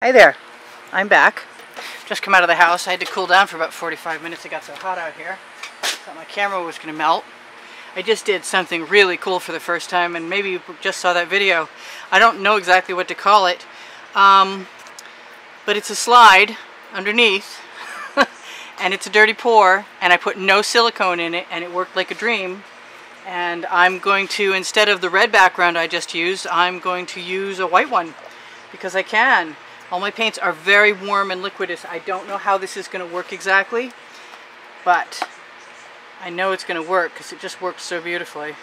Hi there, I'm back. Just come out of the house. I had to cool down for about 45 minutes. It got so hot out here. Thought my camera was going to melt. I just did something really cool for the first time, and maybe you just saw that video. I don't know exactly what to call it, but it's a slide underneath, and it's a dirty pour, and I put no silicone in it, and it worked like a dream. And I'm going to, instead of the red background I just used, I'm going to use a white one, because I can. All my paints are very warm and liquidous. I don't know how this is going to work exactly, but I know it's going to work because it just works so beautifully.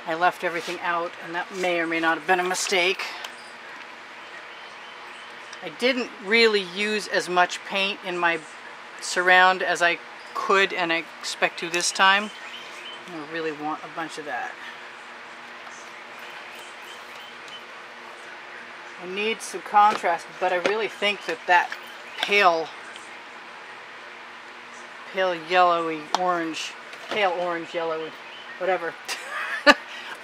I left everything out, and that may or may not have been a mistake. I didn't really use as much paint in my surround as I could, and I expect to this time. I really want a bunch of that. I need some contrast, but I really think that pale yellowy orange, pale orange yellowy, whatever.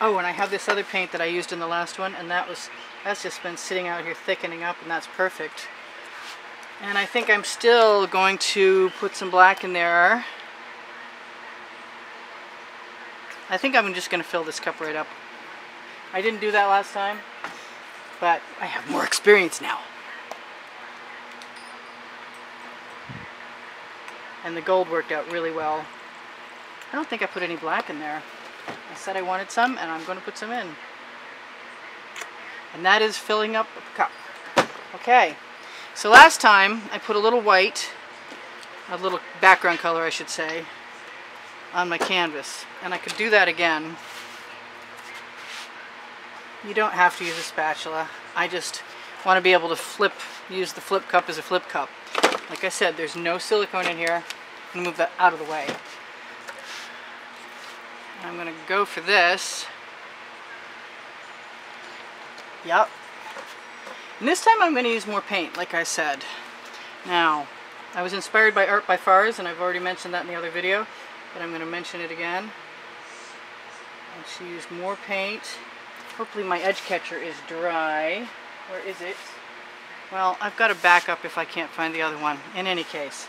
Oh, and I have this other paint that I used in the last one, and that's just been sitting out here thickening up, and that's perfect. And I think I'm still going to put some black in there. I think I'm just going to fill this cup right up. I didn't do that last time, but I have more experience now. And the gold worked out really well. I don't think I put any black in there. I said I wanted some, and I'm going to put some in. And that is filling up a cup. Okay, so last time I put a little white, a little background color I should say, on my canvas. And I could do that again. You don't have to use a spatula. I just want to be able to use the flip cup as a flip cup. Like I said, there's no silicone in here. I'm going to move that out of the way. I'm going to go for this. Yep. And this time I'm going to use more paint, like I said. Now, I was inspired by Art by Fars, and I've already mentioned that in the other video, but I'm going to mention it again. And she used more paint. Hopefully my edge catcher is dry. Where is it? Well, I've got to back up if I can't find the other one. In any case.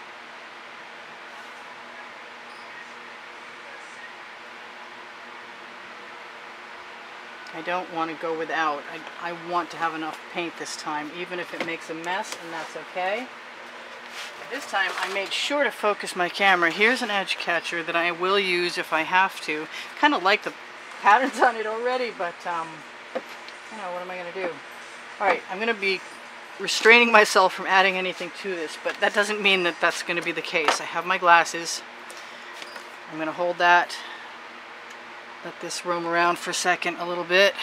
I don't want to go without. I want to have enough paint this time, even if it makes a mess, and that's okay. This time I made sure to focus my camera. Here's an edge catcher that I will use if I have to. Kind of like the patterns on it already, but you know, what am I going to do? Alright, I'm going to be restraining myself from adding anything to this, but that doesn't mean that that's going to be the case. I have my glasses. I'm going to hold that. Let this roam around for a second a little bit.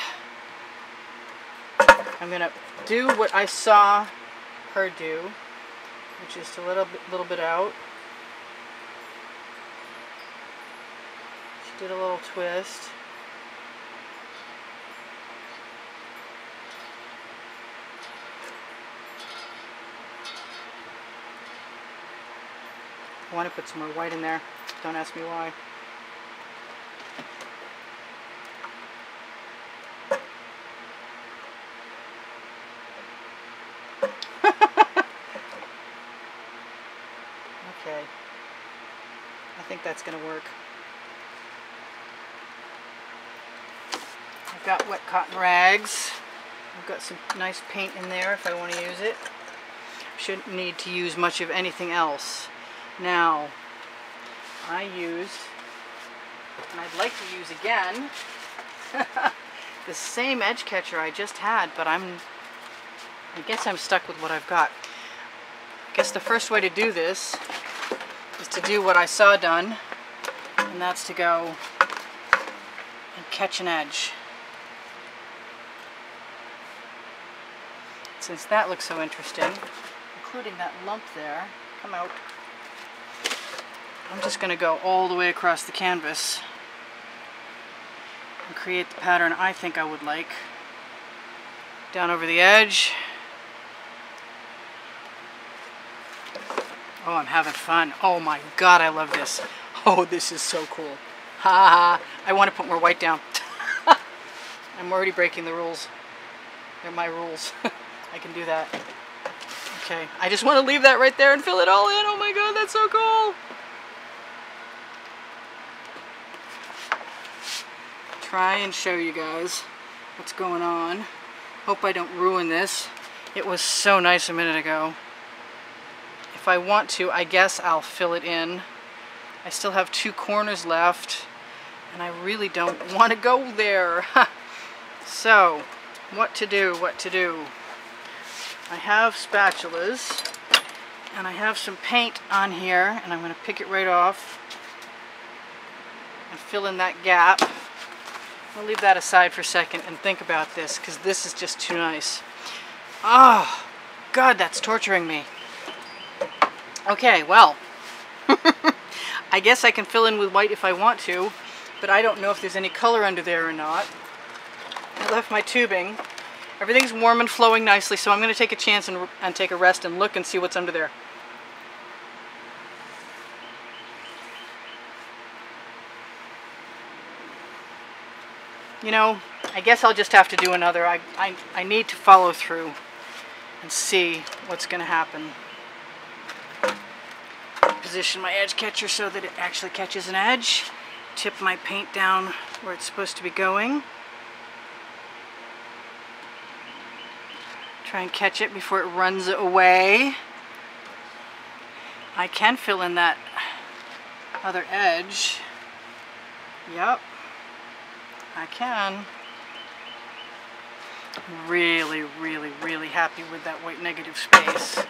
I'm going to do what I saw her do, which is a little bit out. She did a little twist. I want to put some more white in there. Don't ask me why. Okay. I think that's going to work. I've got wet cotton rags. I've got some nice paint in there if I want to use it. Shouldn't need to use much of anything else. Now, I used, and I'd like to use again, the same edge catcher I just had, but I guess I'm stuck with what I've got. I guess the first way to do this is to do what I saw done, and that's to go and catch an edge. Since that looks so interesting, including that lump there, come out. I'm just going to go all the way across the canvas and create the pattern I think I would like. Down over the edge. Oh, I'm having fun. Oh my god, I love this. Oh, this is so cool. Ha ha. I want to put more white down. I'm already breaking the rules. They're my rules. I can do that. Okay, I just want to leave that right there and fill it all in. Oh my god, that's so cool! Try and show you guys what's going on. Hope I don't ruin this. It was so nice a minute ago. If I want to, I guess I'll fill it in. I still have 2 corners left, and I really don't want to go there. So, what to do? I have spatulas, and I have some paint on here, and I'm going to pick it right off and fill in that gap. I'll leave that aside for a second and think about this, because this is just too nice. Oh, God, that's torturing me. Okay, well, I guess I can fill in with white if I want to, but I don't know if there's any color under there or not. I left my tubing. Everything's warm and flowing nicely, so I'm going to take a chance and take a rest and look and see what's under there. You know, I guess I'll just have to do another. I need to follow through and see what's going to happen. Position my edge catcher so that it actually catches an edge. Tip my paint down where it's supposed to be going. Try and catch it before it runs away. I can fill in that other edge. Yep. I can. I'm really, really, really happy with that white negative space.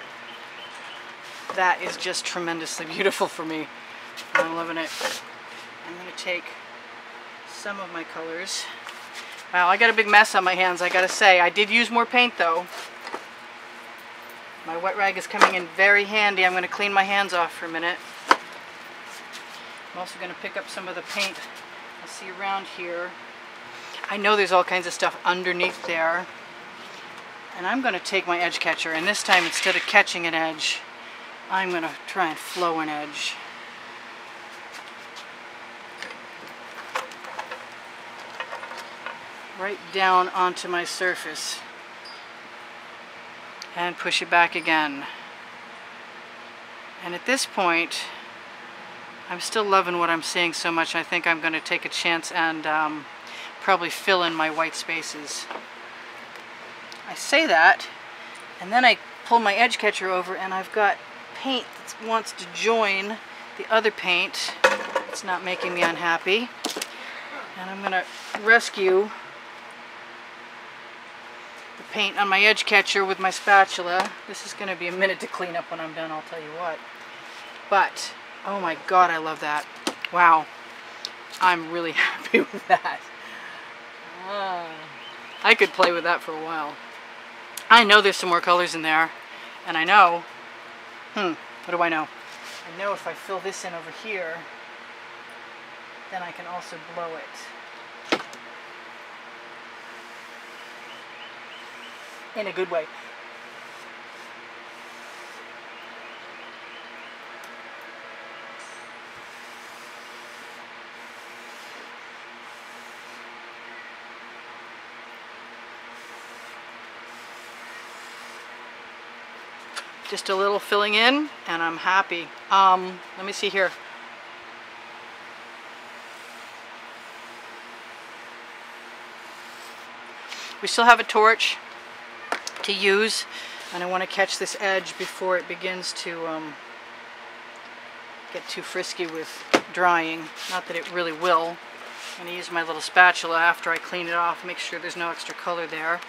That is just tremendously beautiful for me. I'm loving it. I'm going to take some of my colors. Wow, I got a big mess on my hands, I gotta say. I did use more paint though. My wet rag is coming in very handy. I'm going to clean my hands off for a minute. I'm also going to pick up some of the paint I see around here. I know there's all kinds of stuff underneath there. And I'm going to take my edge catcher, and this time instead of catching an edge, I'm going to try and flow an edge. Right down onto my surface. And push it back again. And at this point, I'm still loving what I'm seeing so much, I think I'm going to take a chance and probably fill in my white spaces. I say that, and then I pull my edge catcher over and I've got paint that wants to join the other paint. It's not making me unhappy. And I'm going to rescue the paint on my edge catcher with my spatula. This is going to be a minute to clean up when I'm done, I'll tell you what. But, oh my god, I love that. Wow. I'm really happy with that. I could play with that for a while. I know there's some more colors in there, and I know, what do I know? I know if I fill this in over here, then I can also blow it. In a good way. Just a little filling in, and I'm happy. Let me see here. We still have a torch to use, and I want to catch this edge before it begins to get too frisky with drying. Not that it really will. I'm going to use my little spatula after I clean it off, make sure there's no extra color there,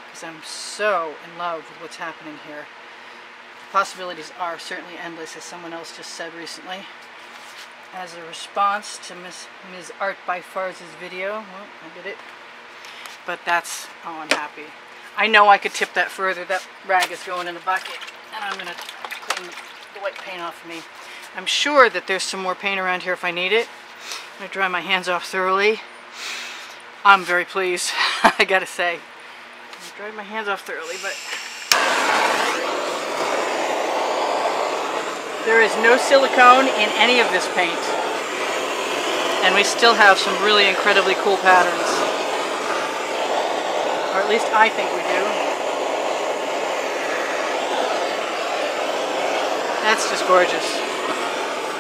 because I'm so in love with what's happening here. The possibilities are certainly endless, as someone else just said recently. As a response to Ms. Art by Fars's video, well, I did it. But that's, oh, I'm happy. I know I could tip that further. That rag is going in a bucket, and I'm going to clean the white paint off of me. I'm sure that there's some more paint around here if I need it. I'm going to dry my hands off thoroughly. I'm very pleased, I gotta say. I dried my hands off thoroughly, but there is no silicone in any of this paint. And we still have some really incredibly cool patterns. Or at least I think we do. That's just gorgeous.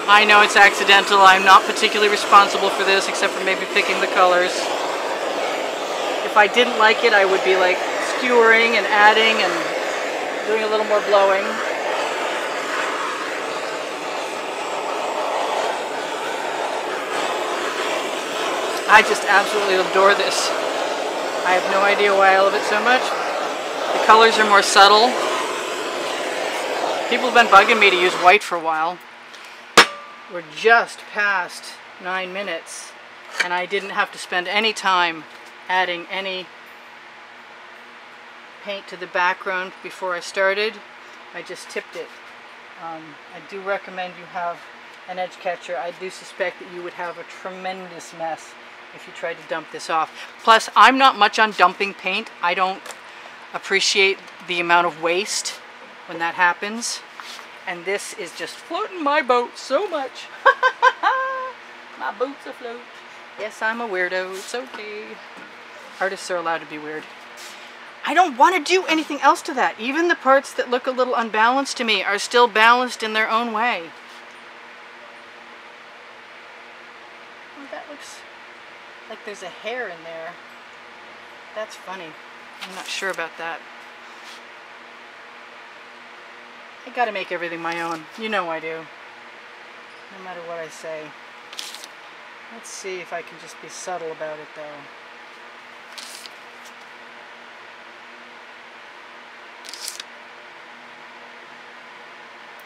I know it's accidental. I'm not particularly responsible for this, except for maybe picking the colors. If I didn't like it, I would be like skewering and adding and doing a little more blowing. I just absolutely adore this. I have no idea why I love it so much. The colors are more subtle. People have been bugging me to use white for a while. We're just past 9 minutes, and I didn't have to spend any time adding any paint to the background before I started. I just tipped it. I do recommend you have an edge catcher. I do suspect that you would have a tremendous mess if you tried to dump this off. Plus, I'm not much on dumping paint. I don't appreciate the amount of waste when that happens. And this is just floating my boat so much. My boat's afloat. Yes, I'm a weirdo. It's okay. Artists are allowed to be weird. I don't want to do anything else to that. Even the parts that look a little unbalanced to me are still balanced in their own way. Oh, that looks like there's a hair in there. That's funny. I'm not sure about that. I gotta make everything my own. You know I do. No matter what I say. Let's see if I can just be subtle about it though.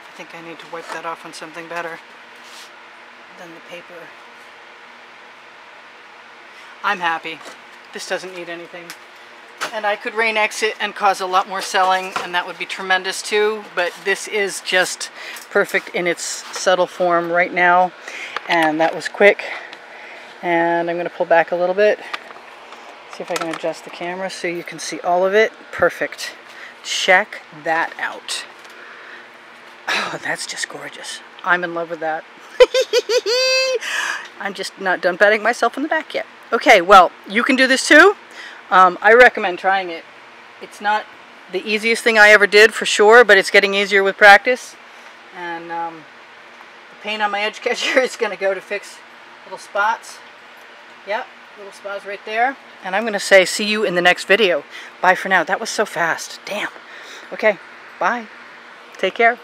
I think I need to wipe that off on something better than the paper. I'm happy. This doesn't need anything. And I could rain exit and cause a lot more selling, and that would be tremendous too, but this is just perfect in its subtle form right now, and that was quick. And I'm going to pull back a little bit, see if I can adjust the camera so you can see all of it. Perfect. Check that out. Oh, that's just gorgeous. I'm in love with that. I'm just not done patting myself on the back yet. Okay, well, you can do this too. I recommend trying it. It's not the easiest thing I ever did for sure, but it's getting easier with practice. And the paint on my edge catcher is going to go to fix little spots. Yep, little spots right there. And I'm going to say see you in the next video. Bye for now. That was so fast. Damn. Okay, bye. Take care.